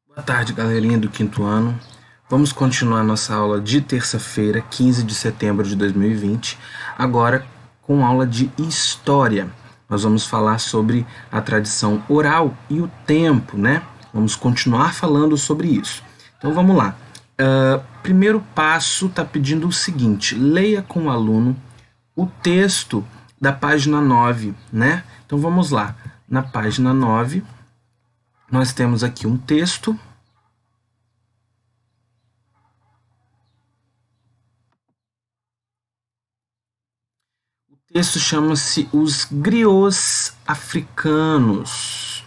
Boa tarde, galerinha do quinto ano. Vamos continuar nossa aula de terça-feira, 15 de setembro de 2020, agora com aula de História. Nós vamos falar sobre a tradição oral e o tempo, né? Vamos continuar falando sobre isso. Então vamos lá. Primeiro passo está pedindo o seguinte: leia com o aluno o texto da página 9, né? Então vamos lá. Na página 9, nós temos aqui um texto. O texto chama-se Os Griots Africanos.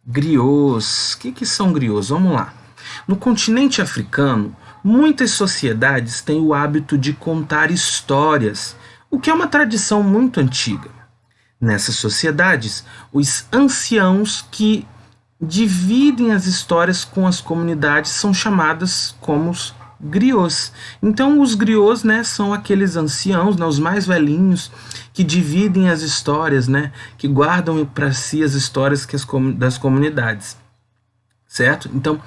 Griots. O que são griots? Vamos lá. No continente africano, muitas sociedades têm o hábito de contar histórias, o que é uma tradição muito antiga. Nessas sociedades, os anciãos que dividem as histórias com as comunidades são chamadas como os griots. Então, os griots, né, são aqueles anciãos, né, os mais velhinhos, que dividem as histórias, né, que guardam para si as histórias das comunidades. Certo? Então,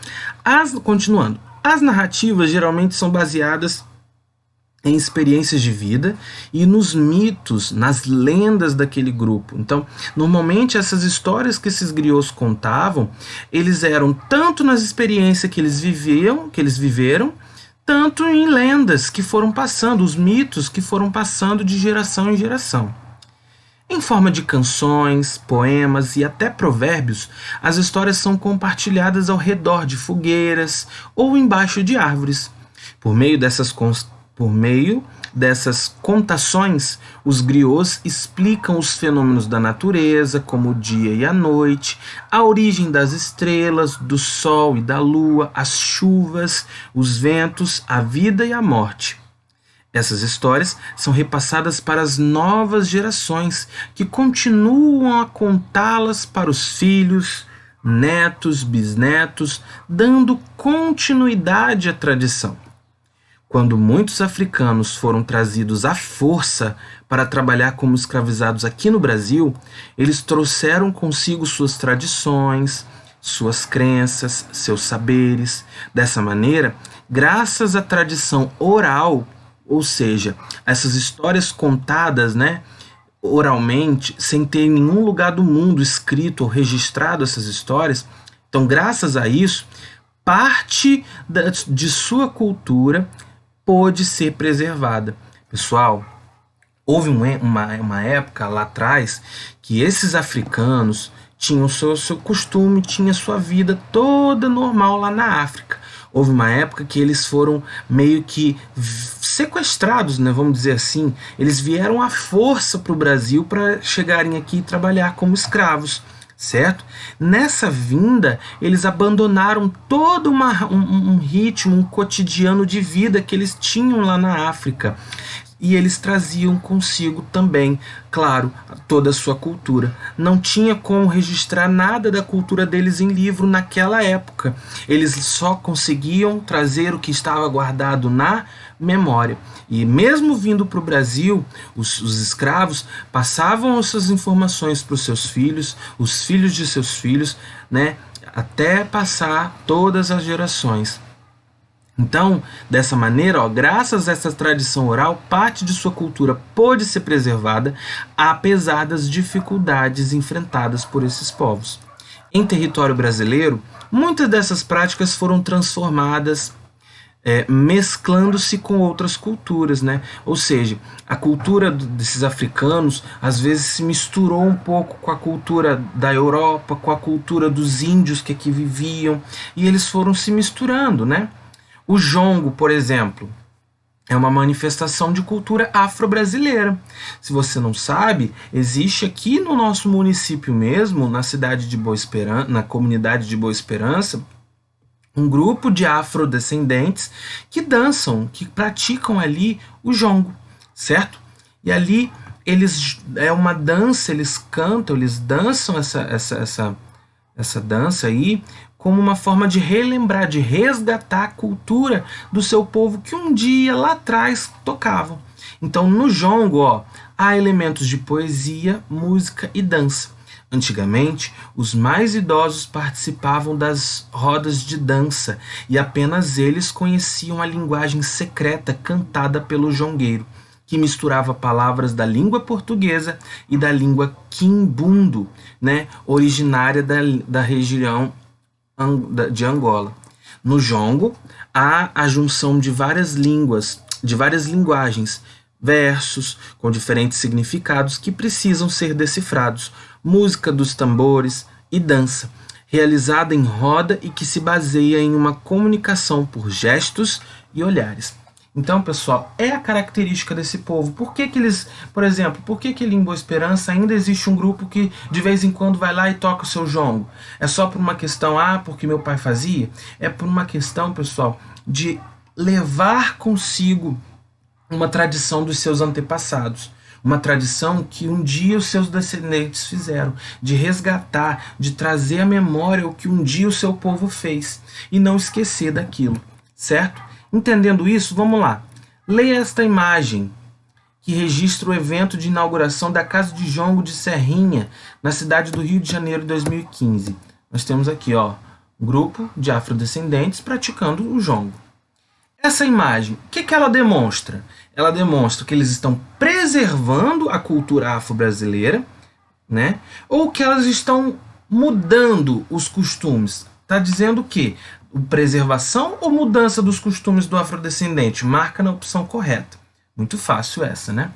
continuando, as narrativas geralmente são baseadas em experiências de vida e nos mitos, nas lendas daquele grupo. Então, normalmente essas histórias que esses griots contavam, eles eram tanto nas experiências que eles viveram, tanto em lendas que foram passando, os mitos que foram passando de geração em geração. Em forma de canções, poemas e até provérbios, as histórias são compartilhadas ao redor de fogueiras ou embaixo de árvores. Por meio dessas contações, os griots explicam os fenômenos da natureza, como o dia e a noite, a origem das estrelas, do sol e da lua, as chuvas, os ventos, a vida e a morte. Essas histórias são repassadas para as novas gerações, que continuam a contá-las para os filhos, netos, bisnetos, dando continuidade à tradição. Quando muitos africanos foram trazidos à força para trabalhar como escravizados aqui no Brasil, eles trouxeram consigo suas tradições, suas crenças, seus saberes. Dessa maneira, graças à tradição oral, ou seja, essas histórias contadas, né, oralmente, sem ter em nenhum lugar do mundo escrito ou registrado essas histórias, então, graças a isso, parte de sua cultura pôde ser preservada. Pessoal, houve uma época lá atrás que esses africanos tinham o seu costume, tinham sua vida toda normal lá na África. Houve uma época que eles foram meio que sequestrados, né, vamos dizer assim. Eles vieram à força para o Brasil para chegarem aqui e trabalhar como escravos, certo? Nessa vinda, eles abandonaram todo um ritmo, um cotidiano de vida que eles tinham lá na África. E eles traziam consigo também, claro, toda a sua cultura. Não tinha como registrar nada da cultura deles em livro naquela época. Eles só conseguiam trazer o que estava guardado na memória. E mesmo vindo para o Brasil, os escravos passavam essas informações para os seus filhos, os filhos de seus filhos, né, até passar todas as gerações. Então, dessa maneira, graças a essa tradição oral, parte de sua cultura pôde ser preservada, apesar das dificuldades enfrentadas por esses povos. Em território brasileiro, muitas dessas práticas foram transformadas, mesclando-se com outras culturas, né? Ou seja, a cultura desses africanos às vezes se misturou um pouco com a cultura da Europa, com a cultura dos índios que aqui viviam, e eles foram se misturando, né? O jongo, por exemplo, é uma manifestação de cultura afro-brasileira. Se você não sabe, existe aqui no nosso município mesmo, na cidade de Boa Esperança, na comunidade de Boa Esperança, um grupo de afrodescendentes que dançam, que praticam ali o jongo, certo? E ali é uma dança, eles cantam, eles dançam essa dança aí como uma forma de relembrar, de resgatar a cultura do seu povo que um dia lá atrás tocavam. Então, no jongo, há elementos de poesia, música e dança. Antigamente, os mais idosos participavam das rodas de dança e apenas eles conheciam a linguagem secreta cantada pelo jongueiro, que misturava palavras da língua portuguesa e da língua quimbundo, né, originária da região de Angola. No jongo, há a junção de várias línguas, de várias linguagens, versos com diferentes significados que precisam ser decifrados, música dos tambores e dança, realizada em roda e que se baseia em uma comunicação por gestos e olhares. Então, pessoal, é a característica desse povo. Por que eles, por exemplo, por que ali em Boa Esperança ainda existe um grupo que de vez em quando vai lá e toca o seu jongo? É só por uma questão, porque meu pai fazia? É por uma questão, pessoal, de levar consigo uma tradição dos seus antepassados. Uma tradição que um dia os seus descendentes fizeram, de resgatar, de trazer à memória o que um dia o seu povo fez e não esquecer daquilo, certo? Entendendo isso, vamos lá. Leia esta imagem que registra o evento de inauguração da Casa de Jongo de Serrinha, na cidade do Rio de Janeiro, em 2015. Nós temos aqui, um grupo de afrodescendentes praticando o jongo. Essa imagem, o que ela demonstra? Ela demonstra que eles estão preservando a cultura afro-brasileira, né? Ou que elas estão mudando os costumes. Está dizendo o quê? Preservação ou mudança dos costumes do afrodescendente? Marca na opção correta. Muito fácil essa, né?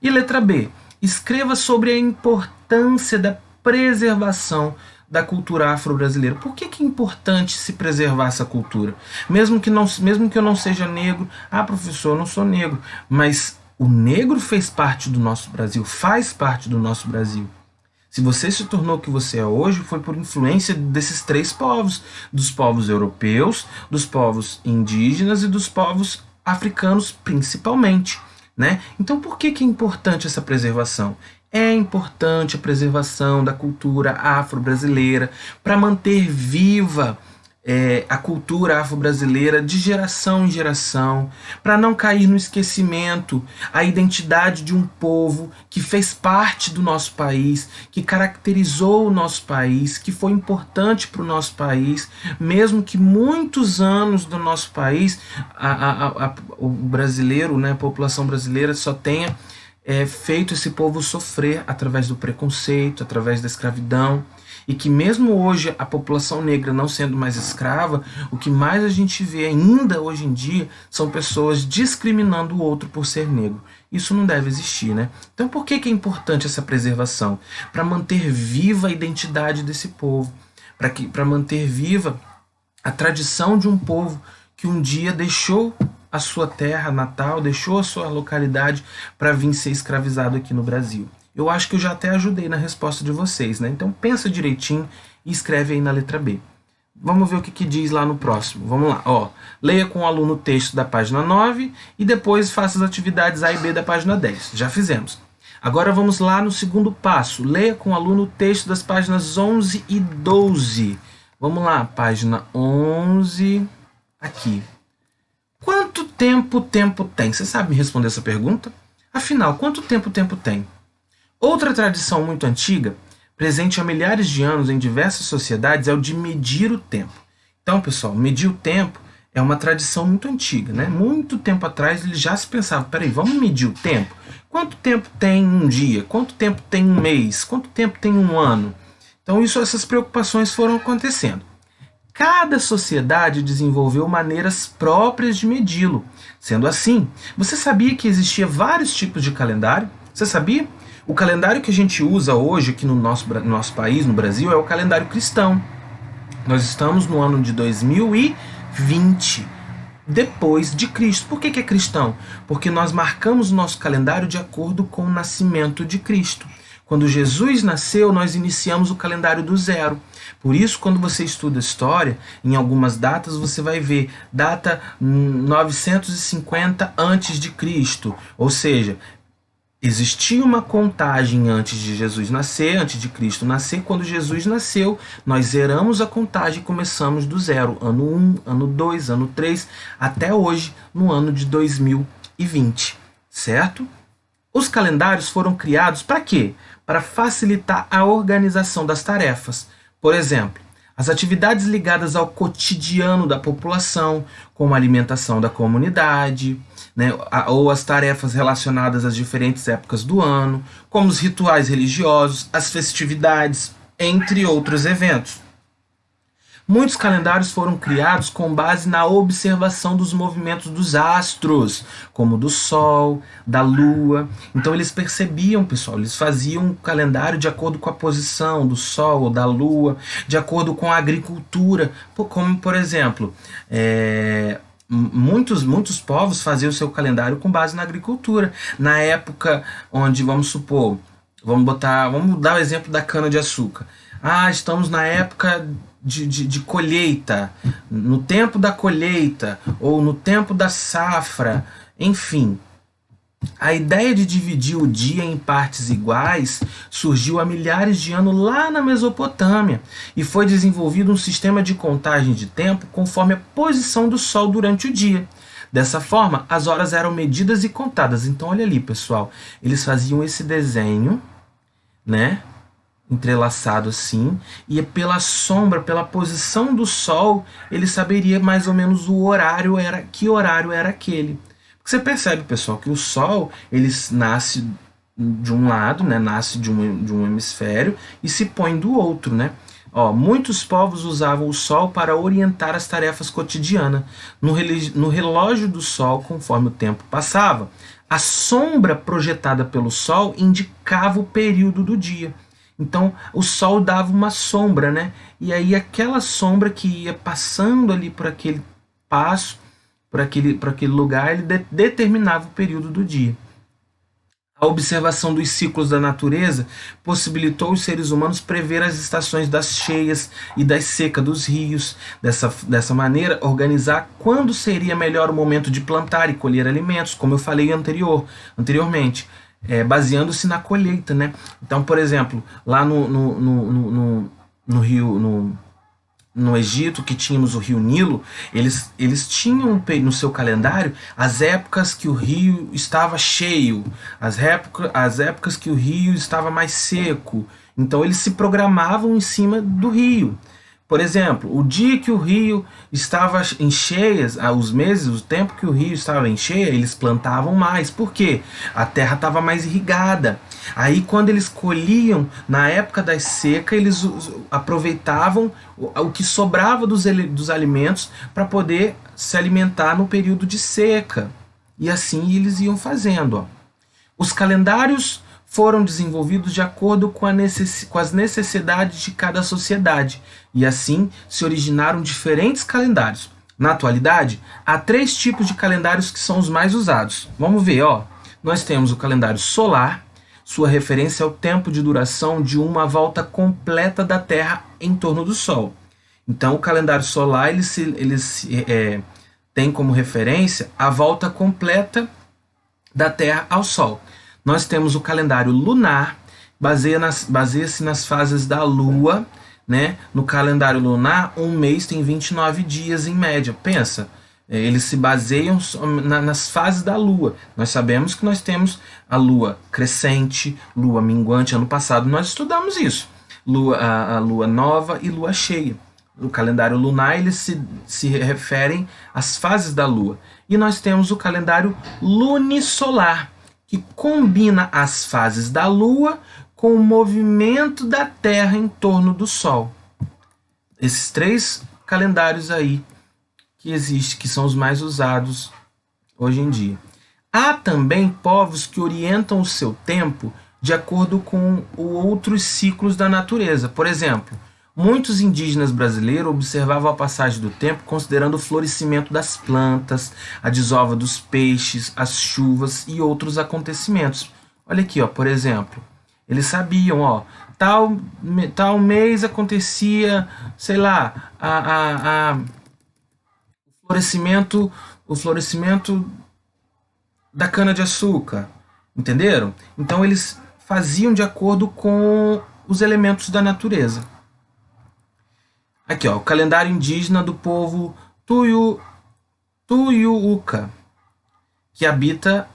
E letra B. Escreva sobre a importância da preservação da cultura afro-brasileira. Por que é importante se preservar essa cultura? Mesmo que eu não seja negro, professor, eu não sou negro, mas o negro fez parte do nosso Brasil, faz parte do nosso Brasil. Se você se tornou o que você é hoje, foi por influência desses três povos, dos povos europeus, dos povos indígenas e dos povos africanos principalmente, né? Então por que é importante essa preservação? É importante a preservação da cultura afro-brasileira para manter viva a cultura afro-brasileira de geração em geração, para não cair no esquecimento a identidade de um povo que fez parte do nosso país, que caracterizou o nosso país, que foi importante para o nosso país, mesmo que muitos anos do nosso país, o brasileiro, né, a população brasileira só tenha feito esse povo sofrer através do preconceito, através da escravidão, e que mesmo hoje a população negra não sendo mais escrava, o que mais a gente vê ainda hoje em dia são pessoas discriminando o outro por ser negro. Isso não deve existir, né? Então por que é importante essa preservação? Para manter viva a identidade desse povo, para manter viva a tradição de um povo que um dia deixou a sua terra natal, deixou a sua localidade para vir ser escravizado aqui no Brasil. Eu acho que eu já até ajudei na resposta de vocês, né? Então pensa direitinho e escreve aí na letra B. Vamos ver o que diz lá no próximo. Vamos lá. Leia com o aluno o texto da página 9 e depois faça as atividades A e B da página 10. Já fizemos. Agora vamos lá no segundo passo. Leia com o aluno o texto das páginas 11 e 12. Vamos lá, página 11, aqui. Quanto tempo o tempo tem? Você sabe me responder essa pergunta? Afinal, quanto tempo o tempo tem? Outra tradição muito antiga, presente há milhares de anos em diversas sociedades, é o de medir o tempo. Então, pessoal, medir o tempo é uma tradição muito antiga, né? Muito tempo atrás eles já se pensavam, peraí, vamos medir o tempo? Quanto tempo tem um dia? Quanto tempo tem um mês? Quanto tempo tem um ano? Então, essas preocupações foram acontecendo. Cada sociedade desenvolveu maneiras próprias de medi-lo. Sendo assim, você sabia que existia vários tipos de calendário? Você sabia? O calendário que a gente usa hoje aqui no nosso país, no Brasil, é o calendário cristão. Nós estamos no ano de 2020, depois de Cristo. Por que é cristão? Porque nós marcamos o nosso calendário de acordo com o nascimento de Cristo. Quando Jesus nasceu, nós iniciamos o calendário do zero. Por isso, quando você estuda história, em algumas datas você vai ver data 950 a.C., ou seja, existia uma contagem antes de Jesus nascer, antes de Cristo nascer. Quando Jesus nasceu, nós zeramos a contagem e começamos do zero. Ano 1, ano 2, ano 3, até hoje, no ano de 2020, certo? Os calendários foram criados para quê? Para facilitar a organização das tarefas. Por exemplo, as atividades ligadas ao cotidiano da população, como a alimentação da comunidade, né, ou as tarefas relacionadas às diferentes épocas do ano, como os rituais religiosos, as festividades, entre outros eventos. Muitos calendários foram criados com base na observação dos movimentos dos astros, como do Sol, da Lua. Então eles percebiam, pessoal, eles faziam um calendário de acordo com a posição do Sol ou da Lua, de acordo com a agricultura, como por exemplo, muitos povos faziam o seu calendário com base na agricultura. Na época onde, vamos supor, vamos dar o exemplo da cana-de-açúcar. Estamos na época de colheita, no tempo da colheita ou no tempo da safra, enfim. A ideia de dividir o dia em partes iguais surgiu há milhares de anos lá na Mesopotâmia e foi desenvolvido um sistema de contagem de tempo conforme a posição do Sol durante o dia. Dessa forma, as horas eram medidas e contadas. Então, olha ali, pessoal, eles faziam esse desenho, né? Entrelaçado assim, e pela sombra, pela posição do Sol, ele saberia mais ou menos que horário era aquele. Você percebe, pessoal, que o Sol ele nasce de um lado, né? Nasce de um hemisfério e se põe do outro, né? Muitos povos usavam o Sol para orientar as tarefas cotidianas. No relógio do Sol, conforme o tempo passava, a sombra projetada pelo Sol indicava o período do dia. Então o Sol dava uma sombra, né? E aí aquela sombra que ia passando ali por aquele passo, por aquele lugar, ele determinava o período do dia. A observação dos ciclos da natureza possibilitou os seres humanos prever as estações das cheias e das secas dos rios. Dessa maneira, organizar quando seria melhor o momento de plantar e colher alimentos, como eu falei anteriormente. Baseando-se na colheita, né? Então, por exemplo, lá no Egito, que tínhamos o rio Nilo, eles tinham no seu calendário as épocas que o rio estava cheio, as épocas que o rio estava mais seco. Então eles se programavam em cima do rio. Por exemplo, o dia que o rio estava em cheias, os meses, o tempo que o rio estava em cheia, eles plantavam mais. Por quê? A terra estava mais irrigada. Aí quando eles colhiam, na época da seca, eles aproveitavam o que sobrava dos alimentos para poder se alimentar no período de seca. E assim eles iam fazendo. Os calendários foram desenvolvidos de acordo com as necessidades de cada sociedade, e assim se originaram diferentes calendários. Na atualidade, há 3 tipos de calendários que são os mais usados. Vamos ver, nós temos o calendário solar, sua referência ao tempo de duração de uma volta completa da Terra em torno do Sol. Então, o calendário solar tem como referência a volta completa da Terra ao Sol. Nós temos o calendário lunar, baseia-se nas fases da Lua, né? No calendário lunar, um mês tem 29 dias em média. Pensa, eles se baseiam nas fases da Lua. Nós sabemos que nós temos a Lua crescente, Lua minguante. Ano passado nós estudamos isso. A Lua nova e Lua cheia. No calendário lunar, eles se referem às fases da Lua. E nós temos o calendário lunisolar, que combina as fases da Lua com o movimento da Terra em torno do Sol. Esses 3 calendários aí que existem, que são os mais usados hoje em dia. Há também povos que orientam o seu tempo de acordo com outros ciclos da natureza. Por exemplo, muitos indígenas brasileiros observavam a passagem do tempo considerando o florescimento das plantas, a desova dos peixes, as chuvas e outros acontecimentos. Olha aqui, por exemplo, eles sabiam, tal mês acontecia, sei lá, o florescimento da cana-de-açúcar, entenderam? Então eles faziam de acordo com os elementos da natureza. Aqui, o calendário indígena do povo Tuiuca, que habita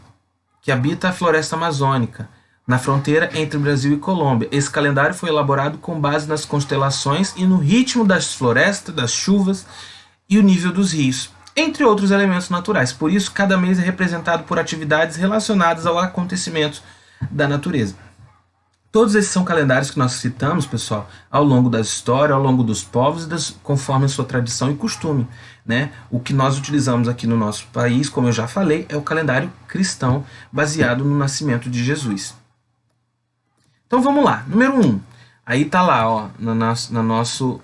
que habita a floresta amazônica, na fronteira entre Brasil e Colômbia. Esse calendário foi elaborado com base nas constelações e no ritmo das florestas, das chuvas e o nível dos rios, entre outros elementos naturais. Por isso, cada mês é representado por atividades relacionadas ao acontecimento da natureza. Todos esses são calendários que nós citamos, pessoal, ao longo da história, ao longo dos povos, conforme a sua tradição e costume. Né? O que nós utilizamos aqui no nosso país, como eu já falei, é o calendário cristão, baseado no nascimento de Jesus. Então vamos lá, número 1. Aí está lá, ó, no nosso...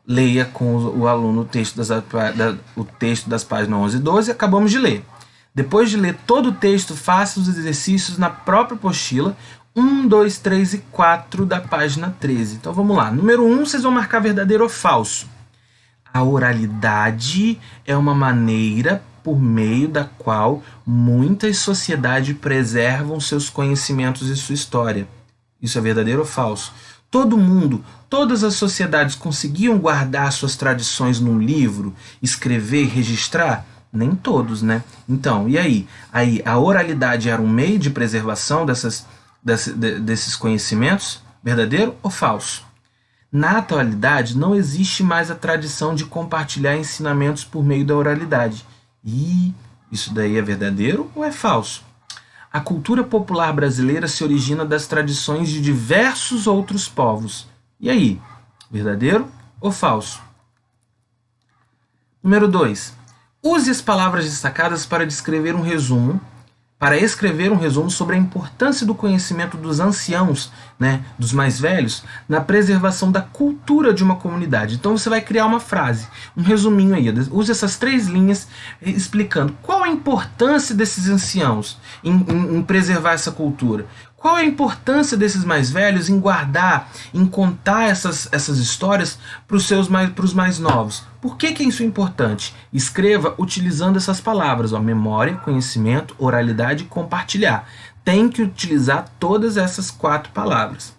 Leia com o aluno o texto das páginas 11 e 12, acabamos de ler. Depois de ler todo o texto, faça os exercícios na própria apostila, 1, 2, 3 e 4 da página 13. Então vamos lá. Número 1, vocês vão marcar verdadeiro ou falso. A oralidade é uma maneira por meio da qual muitas sociedades preservam seus conhecimentos e sua história. Isso é verdadeiro ou falso? Todo mundo, todas as sociedades conseguiam guardar suas tradições num livro, escrever e registrar? Nem todos, né? Então, e aí? Aí a oralidade era um meio de preservação desses conhecimentos? Verdadeiro ou falso? Na atualidade, não existe mais a tradição de compartilhar ensinamentos por meio da oralidade. E isso daí é verdadeiro ou é falso? A cultura popular brasileira se origina das tradições de diversos outros povos. E aí, verdadeiro ou falso? Número 2. Use as palavras destacadas para escrever um resumo sobre a importância do conhecimento dos anciãos, né, dos mais velhos, na preservação da cultura de uma comunidade. Então você vai criar uma frase, um resuminho aí. Use essas 3 linhas explicando qual a importância desses anciãos em preservar essa cultura. Qual a importância desses mais velhos em guardar, em contar essas histórias para os mais novos? Por que isso é importante? Escreva utilizando essas palavras, ó, memória, conhecimento, oralidade e compartilhar. Tem que utilizar todas essas 4 palavras.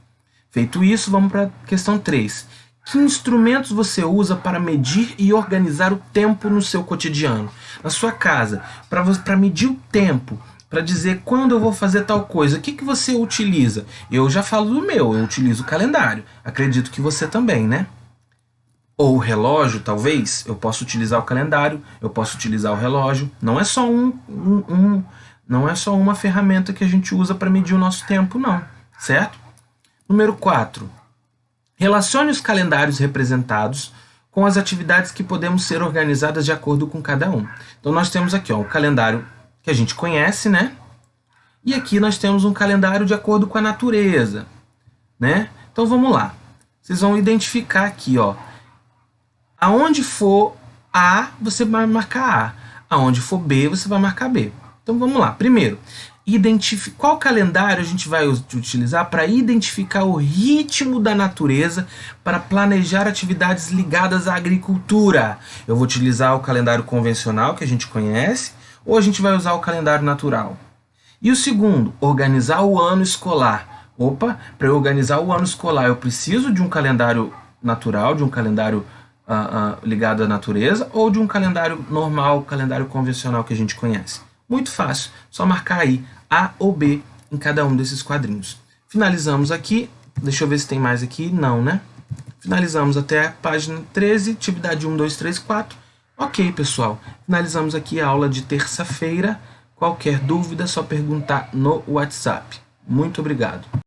Feito isso, vamos para a questão 3. Que instrumentos você usa para medir e organizar o tempo no seu cotidiano? Na sua casa, para medir o tempo, para dizer quando eu vou fazer tal coisa, o que você utiliza? Eu já falo do meu, eu utilizo o calendário. Acredito que você também, né? Ou o relógio, talvez. Eu posso utilizar o calendário, eu posso utilizar o relógio. Não é só não é só uma ferramenta que a gente usa para medir o nosso tempo, não. Certo? Número 4. Relacione os calendários representados com as atividades que podemos ser organizadas de acordo com cada um. Então nós temos aqui, ó, o calendário que a gente conhece, né? E aqui nós temos um calendário de acordo com a natureza, né? Então vamos lá. Vocês vão identificar aqui, ó. Aonde for A, você vai marcar A. Aonde for B, você vai marcar B. Então vamos lá. Primeiro, qual calendário a gente vai utilizar para identificar o ritmo da natureza para planejar atividades ligadas à agricultura? Eu vou utilizar o calendário convencional que a gente conhece, ou a gente vai usar o calendário natural? E o segundo, organizar o ano escolar. Opa, para eu organizar o ano escolar, eu preciso de um calendário natural, de um calendário ligado à natureza, ou de um calendário normal, calendário convencional que a gente conhece? Muito fácil, só marcar aí A ou B em cada um desses quadrinhos. Finalizamos aqui, deixa eu ver se tem mais aqui, não, né? Finalizamos até a página 13, atividade 1, 2, 3, 4. Ok, pessoal, finalizamos aqui a aula de terça-feira. Qualquer dúvida, é só perguntar no WhatsApp. Muito obrigado.